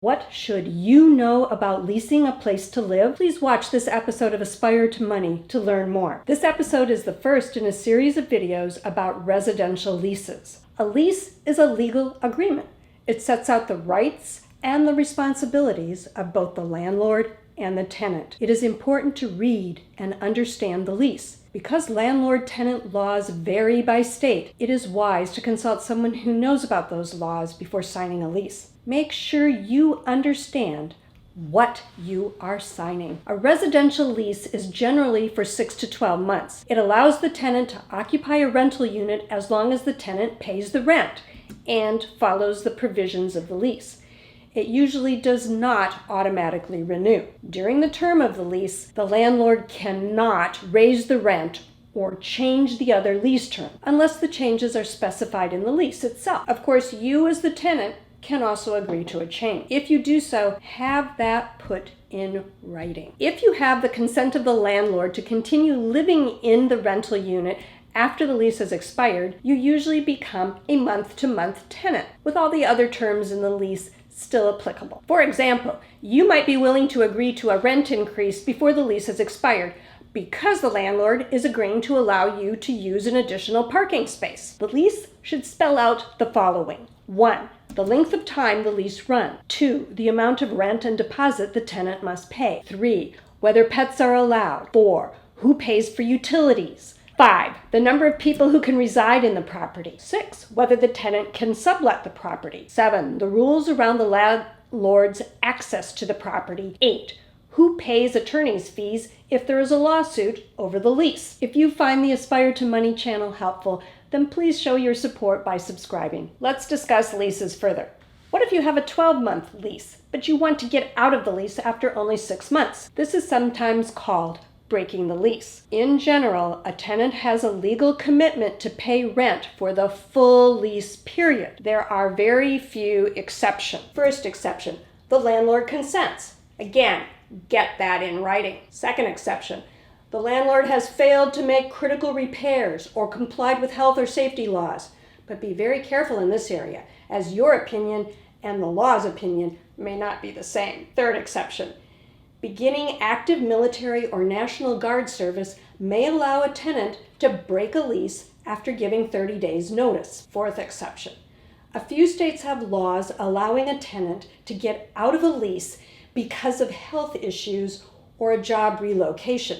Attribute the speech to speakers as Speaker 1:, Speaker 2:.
Speaker 1: What should you know about leasing a place to live? Please watch this episode of Aspire to Money to learn more. This episode is the first in a series of videos about residential leases. A lease is a legal agreement. It sets out the rights and the responsibilities of both the landlord and the tenant. It is important to read and understand the lease. Because landlord-tenant laws vary by state, it is wise to consult someone who knows about those laws before signing a lease. Make sure you understand what you are signing. A residential lease is generally for 6 to 12 months. It allows the tenant to occupy a rental unit as long as the tenant pays the rent and follows the provisions of the lease. It usually does not automatically renew. During the term of the lease, the landlord cannot raise the rent or change the other lease term unless the changes are specified in the lease itself. Of course, you as the tenant can also agree to a change. If you do so, have that put in writing. If you have the consent of the landlord to continue living in the rental unit after the lease has expired, you usually become a month-to-month tenant with all the other terms in the lease still applicable. For example, you might be willing to agree to a rent increase before the lease has expired because the landlord is agreeing to allow you to use an additional parking space. The lease should spell out the following. 1. The length of time the lease runs. 2. The amount of rent and deposit the tenant must pay. 3. Whether pets are allowed. 4. Who pays for utilities. 5. The number of people who can reside in the property. 6. Whether the tenant can sublet the property. 7. The rules around the landlord's access to the property. 8. Who pays attorney's fees if there is a lawsuit over the lease. If you find the Aspire to Money channel helpful, then please show your support by subscribing. Let's discuss leases further. What if you have a 12-month lease, but you want to get out of the lease after only 6 months? This is sometimes called breaking the lease. In general, a tenant has a legal commitment to pay rent for the full lease period. There are very few exceptions. First exception, the landlord consents. Again, get that in writing. Second exception, the landlord has failed to make critical repairs or complied with health or safety laws. But be very careful in this area, as your opinion and the law's opinion may not be the same. Third exception, beginning active military or National Guard service may allow a tenant to break a lease after giving 30 days notice. Fourth exception. A few states have laws allowing a tenant to get out of a lease because of health issues or a job relocation.